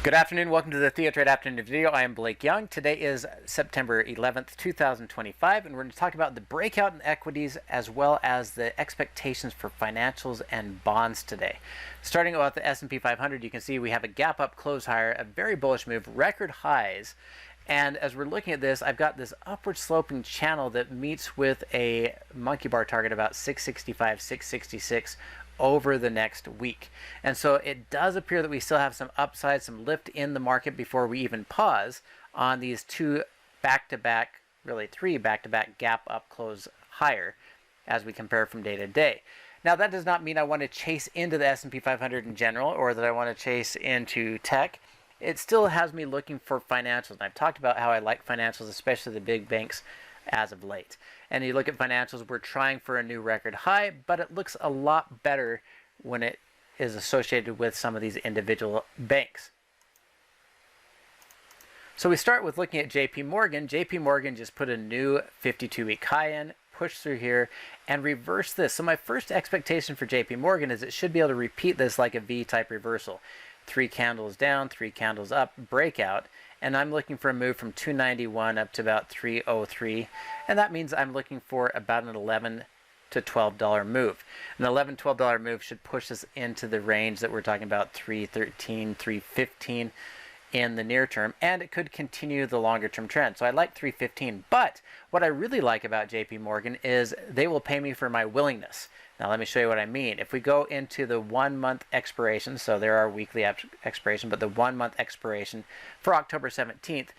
Good afternoon. Welcome to the TheoTrade Afternoon video. I am Blake Young. Today is September 11th, 2025, and we're going to talk about the breakout in equities as well as the expectations for financials and bonds today. Starting with the S&P 500, you can see we have a gap up, close higher, a very bullish move, record highs. And as we're looking at this, I've got this upward sloping channel that meets with a monkey bar target about 665, 666 over the next week. And so it does appear that we still have some upside, some lift in the market before we even pause on these two back-to-back, really three back-to-back gap up, close higher as we compare from day to day. Now that does not mean I want to chase into the S&P 500 in general or that I want to chase into tech. It still has me looking for financials. And I've talked about how I like financials, especially the big banks, as of late. And you look at financials, we're trying for a new record high, but it looks a lot better when it is associated with some of these individual banks. So we start with looking at JP Morgan. JP Morgan just put a new 52-week high in, push through here, and reverse this. So my first expectation for JP Morgan is it should be able to repeat this like a V-type reversal. 3 candles down, 3 candles up, breakout, and I'm looking for a move from 291 up to about 303, and that means I'm looking for about an $11 to $12 move. An $11, $12 move should push us into the range that we're talking about, 313, 315 in the near term, and it could continue the longer term trend. So I like 315, but what I really like about JP Morgan is they will pay me for my willingness. Now let me show you what I mean. If we go into the 1 month expiration, so there are weekly expiration, but the 1 month expiration for October 17th,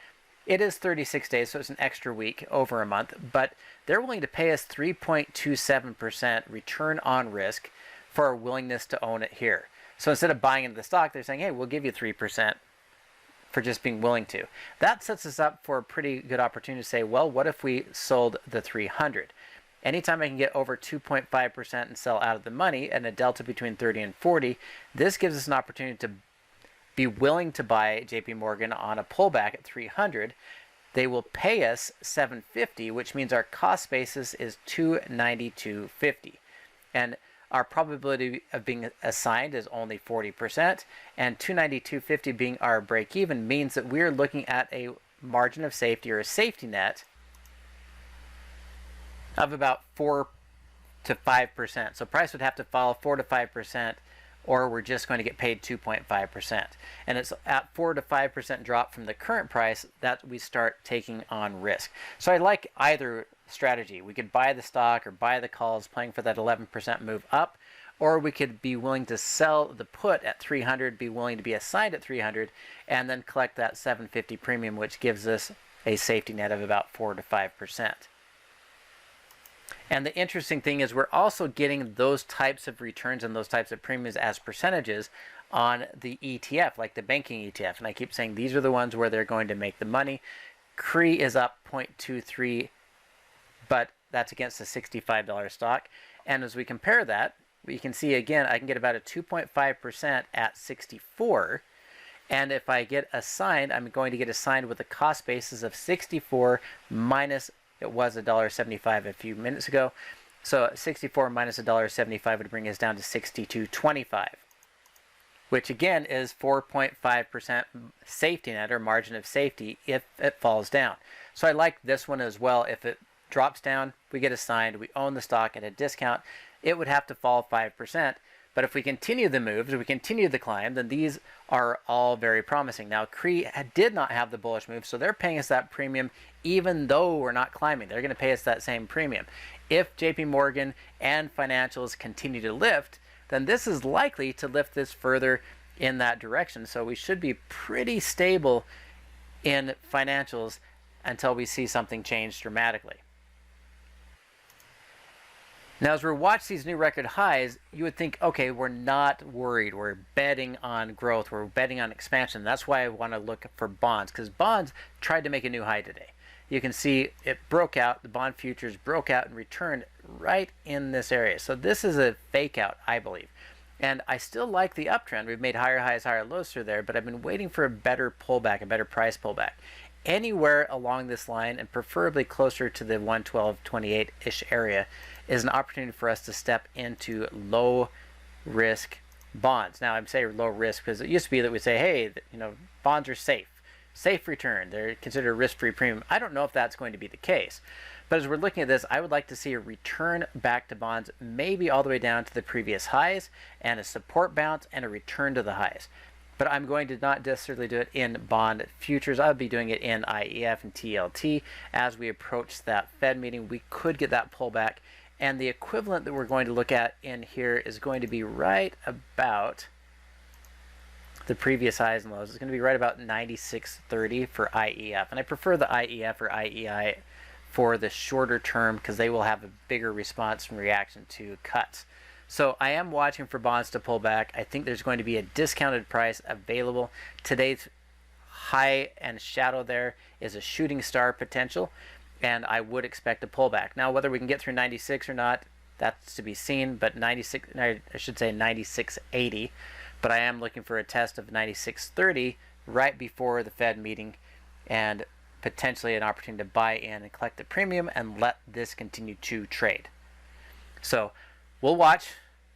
it is 36 days, so it's an extra week over a month, but they're willing to pay us 3.27% return on risk for our willingness to own it here. So instead of buying into the stock, they're saying, hey, we'll give you 3% for just being willing to. That sets us up for a pretty good opportunity to say, well, what if we sold the 300? Anytime I can get over 2.5% and sell out of the money and a delta between 30 and 40, this gives us an opportunity to be willing to buy JP Morgan on a pullback at 300. They will pay us 750, which means our cost basis is 292.50. And our probability of being assigned is only 40%, and 292.50 being our break even means that we're looking at a margin of safety or a safety net of about 4 to 5%. So price would have to fall 4 to 5%, or we're just going to get paid 2.5%. And it's at 4 to 5% drop from the current price that we start taking on risk. So I like either strategy. We could buy the stock or buy the calls playing for that 11% move up, or we could be willing to sell the put at 300, be willing to be assigned at 300, and then collect that 750 premium, which gives us a safety net of about 4 to 5%. And the interesting thing is we're also getting those types of returns and those types of premiums as percentages on the ETF, like the banking ETF. And I keep saying these are the ones where they're going to make the money. CRE is up 0.23, but that's against a $65 stock. And as we compare that, we can see again, I can get about a 2.5% at 64. And if I get assigned, I'm going to get assigned with a cost basis of 64 minus, it was $1.75 a few minutes ago. So 64 minus $1.75 would bring us down to 62.25, which again is 4.5% safety net or margin of safety if it falls down. So I like this one as well. If it drops down, we get assigned, we own the stock at a discount, it would have to fall 5%. But if we continue the moves, if we continue the climb, then these are all very promising. Now, CRE did not have the bullish move, so they're paying us that premium even though we're not climbing. They're going to pay us that same premium. If JP Morgan and financials continue to lift, then this is likely to lift this further in that direction. So we should be pretty stable in financials until we see something change dramatically. Now, as we watch these new record highs, you would think, okay, we're not worried. We're betting on growth. We're betting on expansion. That's why I want to look for bonds, because bonds tried to make a new high today. You can see it broke out. The bond futures broke out and returned right in this area. So this is a fake out, I believe. And I still like the uptrend. We've made higher highs, higher lows through there, but I've been waiting for a better pullback, a better price pullback. Anywhere along this line, and preferably closer to the 112.28-ish area, is an opportunity for us to step into low risk bonds. Now I'm saying low risk because it used to be that we say, hey, bonds are safe return. They're considered a risk-free premium. I don't know if that's going to be the case. But as we're looking at this, I would like to see a return back to bonds, maybe all the way down to the previous highs, and a support bounce and a return to the highs. But I'm going to not necessarily do it in bond futures. I'll be doing it in IEF and TLT. As we approach that Fed meeting, we could get that pullback. And the equivalent that we're going to look at in here is going to be right about the previous highs and lows. It's going to be right about 96.30 for IEF. And I prefer the IEF or IEI for the shorter term because they will have a bigger response and reaction to cuts. So I am watching for bonds to pull back. I think there's going to be a discounted price available. Today's high and shadow there is a shooting star potential, and I would expect a pullback. Now, whether we can get through 96 or not, that's to be seen, but 96, I should say 96.80, but I am looking for a test of 96.30 right before the Fed meeting, and potentially an opportunity to buy in and collect the premium and let this continue to trade. So we'll watch,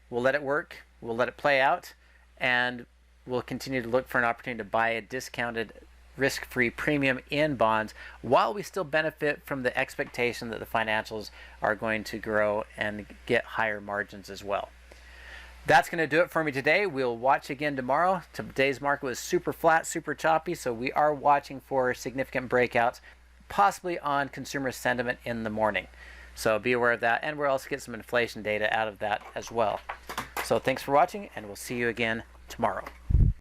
we'll let it work, we'll let it play out, and we'll continue to look for an opportunity to buy a discounted risk-free premium in bonds while we still benefit from the expectation that the financials are going to grow and get higher margins as well. That's going to do it for me today. We'll watch again tomorrow. Today's market was super flat, super choppy, so we are watching for significant breakouts, possibly on consumer sentiment in the morning. So be aware of that, and we'll also get some inflation data out of that as well. So thanks for watching, and we'll see you again tomorrow.